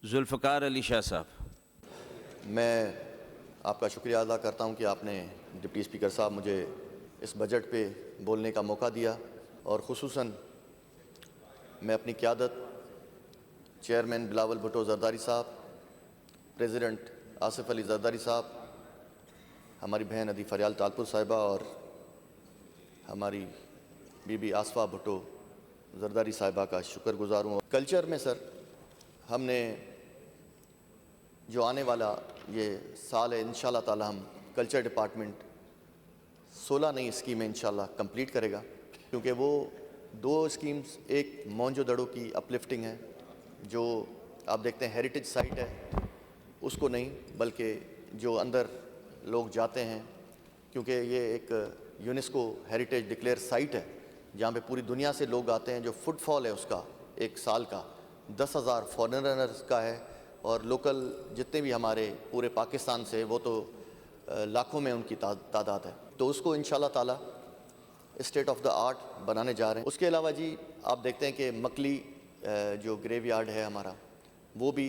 ذوالفقار علی شاہ صاحب۔ میں آپ کا شکریہ ادا کرتا ہوں کہ آپ نے ڈپٹی اسپیکر صاحب مجھے اس بجٹ پہ بولنے کا موقع دیا، اور خصوصاً میں اپنی قیادت چیئرمین بلاول بھٹو زرداری صاحب، پریزیڈنٹ آصف علی زرداری صاحب، ہماری بہن ادی فریال تالپور صاحبہ اور ہماری بی بی آصفہ بھٹو زرداری صاحبہ کا شکر گزار ہوں۔ کلچر میں سر ہم نے جو آنے والا یہ سال ہے، انشاءاللہ تعالی ہم کلچر ڈپارٹمنٹ 16 نئی اسکیمیں انشاءاللہ کمپلیٹ کرے گا، کیونکہ وہ 2 اسکیمز، ایک مونجو دڑو کی اپلفٹنگ ہے جو آپ دیکھتے ہیں ہیریٹیج سائٹ ہے، اس کو نہیں بلکہ جو اندر لوگ جاتے ہیں، کیونکہ یہ ایک یونیسکو ہیریٹیج ڈکلیئر سائٹ ہے جہاں پہ پوری دنیا سے لوگ آتے ہیں، جو فٹ فال ہے اس کا ایک سال کا 10,000 فارنرز کا ہے، اور لوکل جتنے بھی ہمارے پورے پاکستان سے وہ تو لاکھوں میں ان کی تعداد ہے، تو اس کو انشاءاللہ تعالی اسٹیٹ آف دا آرٹ بنانے جا رہے ہیں۔ اس کے علاوہ جی آپ دیکھتے ہیں کہ مکلی جو گریو یارڈ ہے ہمارا، وہ بھی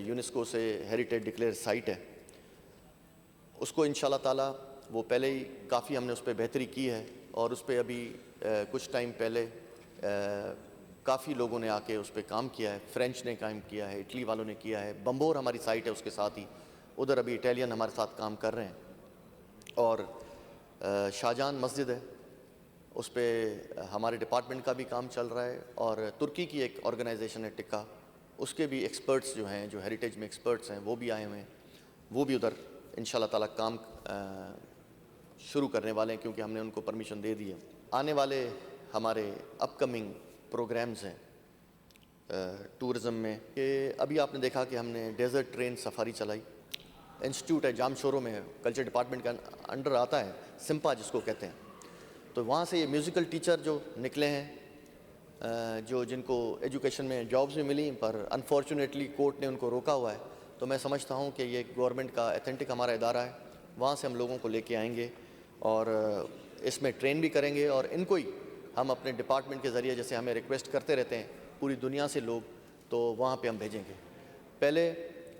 یونیسکو سے ہیریٹیج ڈکلیئر سائٹ ہے، اس کو انشاءاللہ تعالی وہ پہلے ہی کافی ہم نے اس پہ بہتری کی ہے، اور اس پہ ابھی کچھ ٹائم پہلے کافی لوگوں نے آ کے اس پہ کام کیا ہے، فرینچ نے کام کیا ہے، اٹلی والوں نے کیا ہے، بمبور ہماری سائٹ ہے اس کے ساتھ ہی، ادھر ابھی اٹیلین ہمارے ساتھ کام کر رہے ہیں، اور شاہجہان مسجد ہے اس پہ ہمارے ڈپارٹمنٹ کا بھی کام چل رہا ہے، اور ترکی کی ایک آرگنائزیشن ہے ٹکا، اس کے بھی ایکسپرٹس جو ہیں، جو ہیریٹیج میں ایکسپرٹس ہیں، وہ بھی آئے ہوئے ہیں، وہ بھی ادھر انشاءاللہ تعالی کام شروع کرنے والے ہیں، کیونکہ ہم نے ان کو پرمیشن دے دی ہے۔ آنے والے ہمارے اپ کمنگ پروگرامز ہیں ٹورزم میں، کہ ابھی آپ نے دیکھا کہ ہم نے ڈیزرٹ ٹرین سفاری چلائی، انسٹیٹیوٹ ہے جام شوروں میں ہے، کلچر ڈپارٹمنٹ کا انڈر آتا ہے، سمپا جس کو کہتے ہیں، تو وہاں سے یہ میوزیکل ٹیچر جو نکلے ہیں، جو جن کو ایجوکیشن میں جابز بھی ملی پر انفارچونیٹلی کورٹ نے ان کو روکا ہوا ہے، تو میں سمجھتا ہوں کہ یہ گورنمنٹ کا ایتھینٹک ہمارا ادارہ ہے، وہاں سے ہم لوگوں کو لے کے آئیں گے اور اس میں ٹرین بھی کریں گے، اور ان کو ہی ہم اپنے ڈپارٹمنٹ کے ذریعے، جیسے ہمیں ریکویسٹ کرتے رہتے ہیں پوری دنیا سے لوگ، تو وہاں پہ ہم بھیجیں گے۔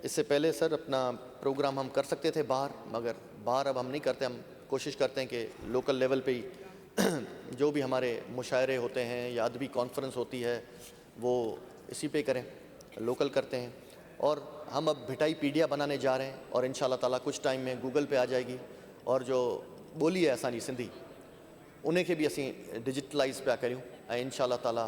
اس سے پہلے سر اپنا پروگرام ہم کر سکتے تھے باہر، مگر باہر اب ہم نہیں کرتے، ہم کوشش کرتے ہیں کہ لوکل لیول پہ ہی جو بھی ہمارے مشاعرے ہوتے ہیں یا ادبی کانفرنس ہوتی ہے وہ اسی پہ کریں، لوکل کرتے ہیں، اور ہم اب بھٹائی پیڈیا بنانے جا رہے ہیں، اور انشاءاللہ تعالیٰ کچھ ٹائم میں گوگل پہ آ جائے گی، اور جو بولی ہے آسانی سندھی انہیں کے بھی اسی ڈیجیٹلائز پہ کروں انشاءاللہ تعالیٰ